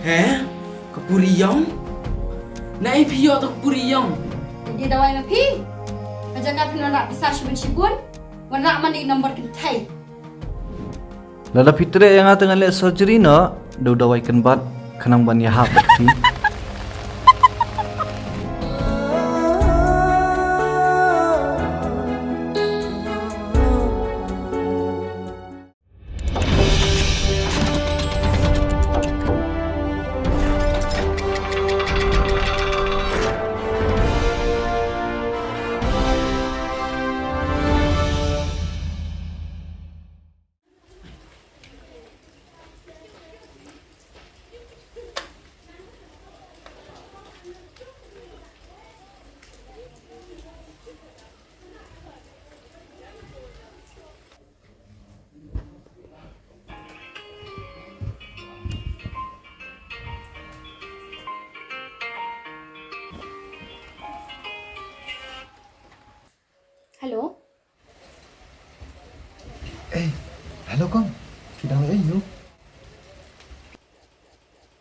Hả? Kepuriang? Nai piyo to kepuriang? Dia dawai na pi. Kajaga pinara bisa shibun. Warna mandi nomor kentai. Lala fitre yang tengah lihat surgery no, udah waikan bat kenang ban ya hap. Halo. Halo Kong, sedang ada you?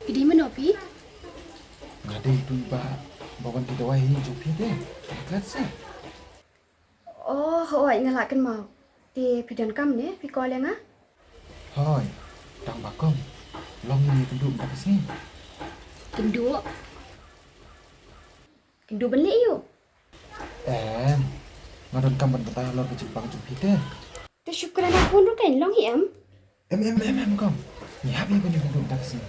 Di mana pi? Nggak ada itu bawan tidak wah ini cupi deh. Kelas sih. Oh, awak ngalakan mau. Di bidan kam ni, pi call yang ah? Hoi, tang bakong. Long ini duduk kat sini. Kendu. Kendu balik you. Ngadon kam bertanya lor ke Jepang cupi deh. Tu syukuran aku tu kan long hiam. Kong. Ni habis kau ni duduk kat sini.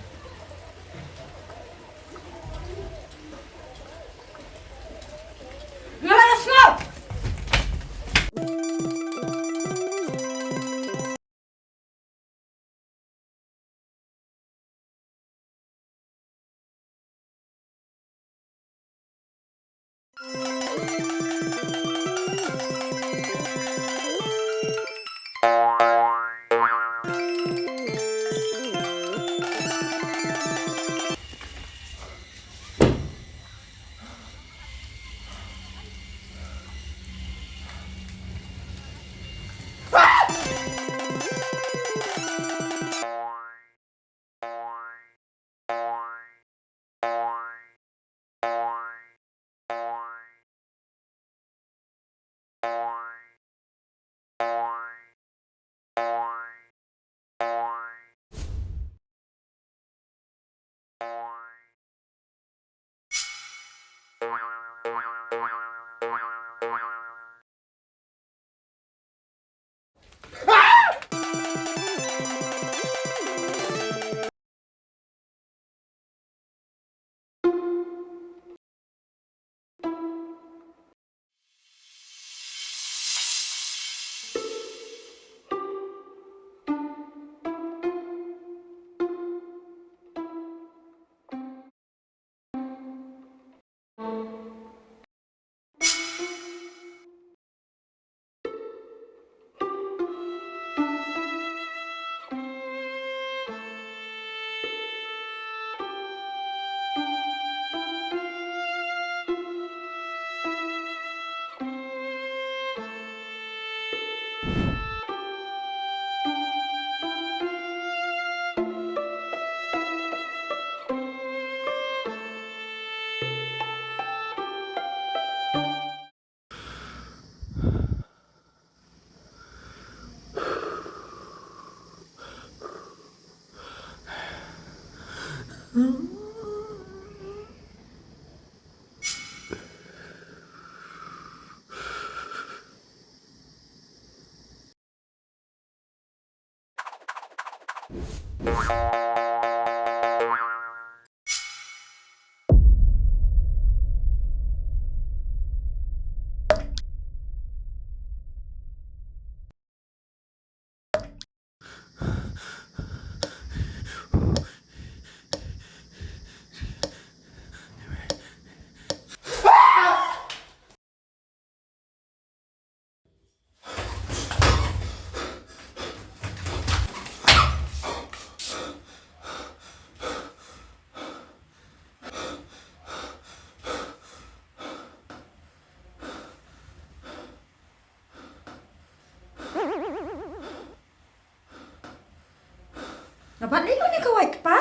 Dapat ni ni kawai pa?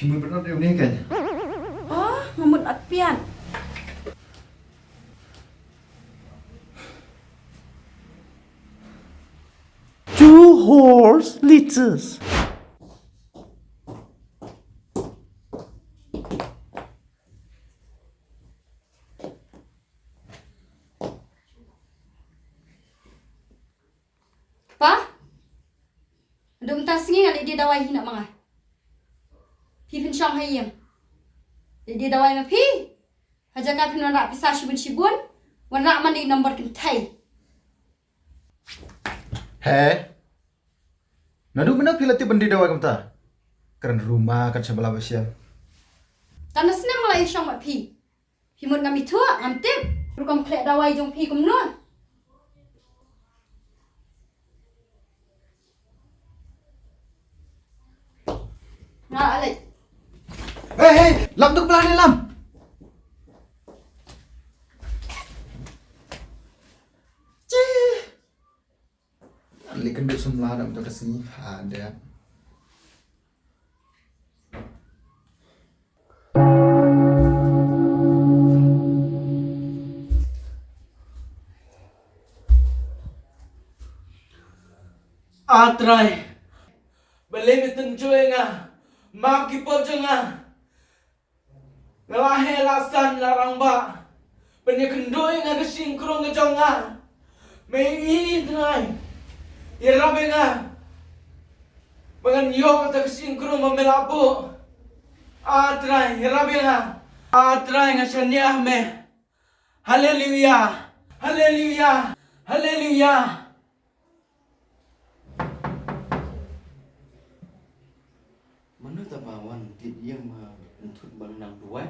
Phi mun benar điều này kan. Oh, ngamut at pian. Two horse litters. Pa? Dum ta singi ngali dia dawai hina manga. Phi phin shong hai yem. Dia dawai ma phi. Haja ka phin wana pisa shibun. Wana mandi nomor kin thai. He. Nadu benar pilati bendi dawa kamta. Keren rumah kan sebelah besiam. Tanah senang malai shong ma phi. Phi mun ngami thua ngam tip. Rukam khlek dawai jong phi kum no. Nga alai. Hei, lam tu pelan ni lam. Cih. Ali kendut semlah dalam tu kesini ada. Atrai. Beli mitun cuy nga. Maaf kipo jenga. Ngelahe lasan larang ba. Benya kendoi nga kesingkrong ngejonga. Mengi trai. Irabe nga. Bangan yok atau kesingkrong memelabu. Atrai, irabe nga. Atrai nga syaniah me. Haleluya. Haleluya. Haleluya. Mana tabawan dia untuk bang nang dua.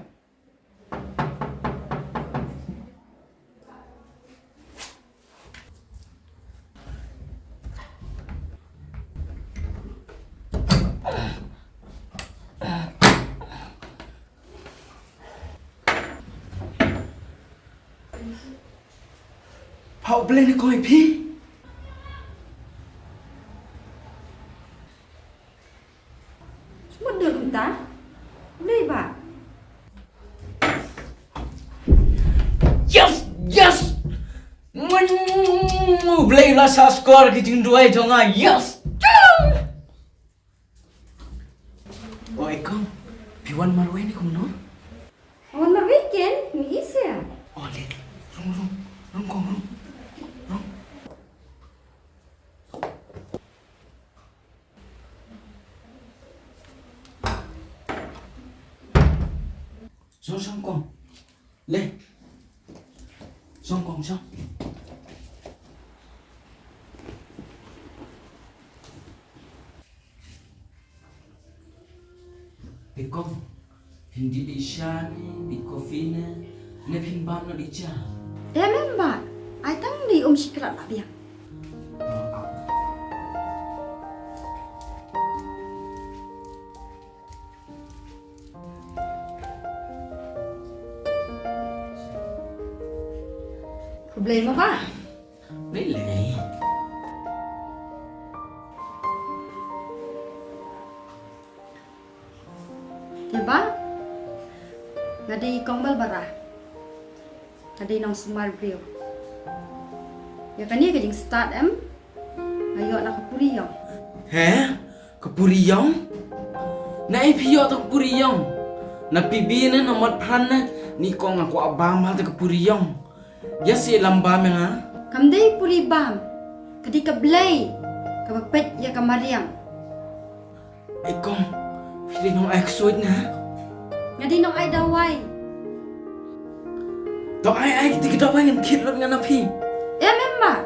Pau beli ni koi pi. Semua dah ta? Boleh ba? Yes, yes. Beli lah sa skor kijing dua jonga. Yes. Oi kong. Piwan marwai ni kong no. Awan ma weekend ni isya. Oh le. Rung kong rung. Song kong. Le. Song kong song. Ikong hindi di siya ni di kopi na pinbam na di siya. Memang. Ai tang di sikrat ba biang. Problema ba? Really? Diba? Ngadi kombal bara. Ngadi nong smart view. Ya kan ni kajing start ayo nak kapuriyong. He? Kapuriyong? Na ipiyo to kapuriyong. Na pibi na namat pran na ni kong ako abang mahal to kapuriyong. Ya si lamba nga. Kamday puri bam. Kadi ka blay. Kabapet ya kamariang. Ikong, pili nung exoid na. Ngadi nong ay daway. To ay kita daway ng kitlot nga na pi. Memang.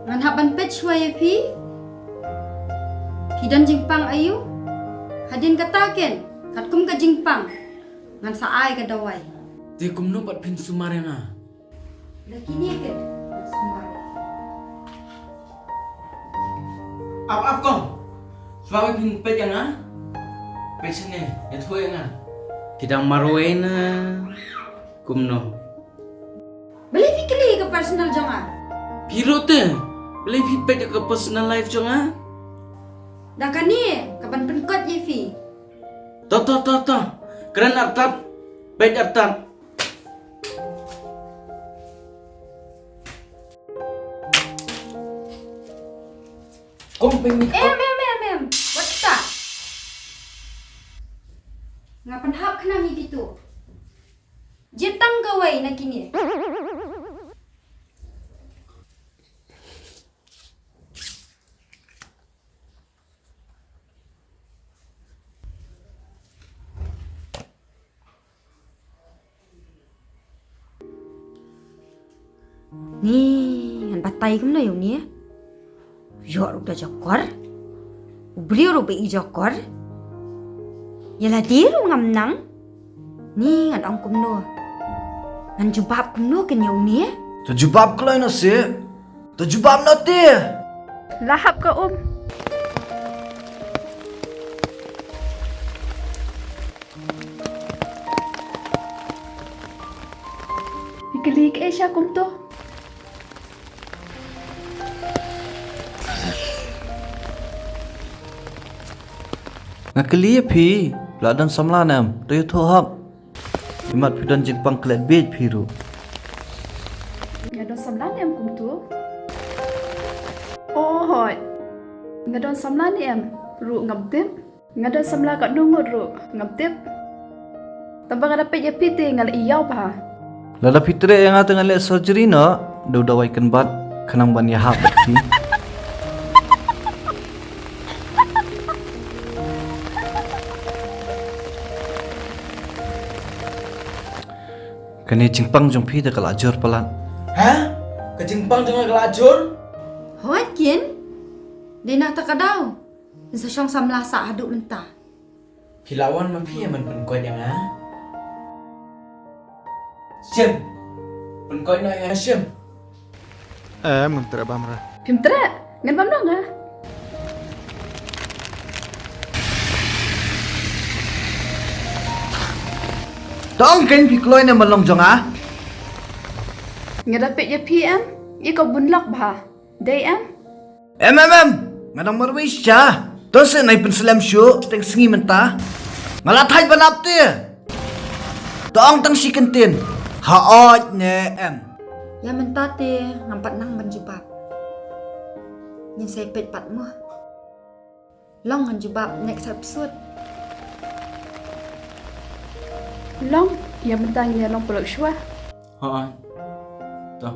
Ngan haban pet shway pi. Kidan jingpang ayu. Hadin kataken. Katkum ka jingpang. Ngan saay ka daway. Di kumno pat pin sumare nga. Laki ni ke? Sumari. Ap kong. Swabe pin pet yang nga. Pet sini, ya thoy nga. Kidang marway na. Kumno. Beli fikri ke personal jangan. Piro te. Beli pipet ke personal life jonga. Dah kan ni kapan penkot ye fi. To. Keren artat. Baik artat. Kong pengen Em. What's that? Ngapan hap kena mi gitu? Jetang gawai nak kini. Ni, han batai kum na yung ni. Yo udah jokor. Ubri ro be jokor. Yala diru ngam nang. Ni ngan ong kum no. Ngan jubab kum no ken yung ni. Tu jubab kelai na si. Tu jubab na ti. Lahap ka Ikalik siya kum to. Ngakeli phi ladan samlanam tu tho hap. Imat phi dan jingpang klet bej phi ru. Ngadon samlan em kum to. Oh hoi. Ngadon samlan em ru ngam tip. Ngadon samla ka nungut ru ngam tip. Tambah ada pe piti ngal iyau pa. Lala fitre yang tengah le surgery no do dawai kan bat khanang ban ya hap phi. Kani jingpang jong phi de kala jor palan. Hah? Kejengpang jangan kelajur? Hoi kien. Dina takadau. Sa syong samla sa haduk mentah. Pilawan man phi man pen koi yang ha? Sim. Pen koi na yang sim. Ngam tera bamra. Pimtra ngan bam dong ah. Tong ken phi kloi na malong jong ah. Ngada pe em. Iko bunlak ba. Day em. Ngadang marwis cha. Ton se nai pen slam shu teng singi menta. Ngala thai banap ti. Tong tang si kentin. Ha oj ne em. Ya mentah te ngampat nang ban jubab. Nyen sai pet pat mo. Long han jubab next episode. Long, ya bentang ya long peluk shua. Ha. To.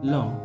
Long.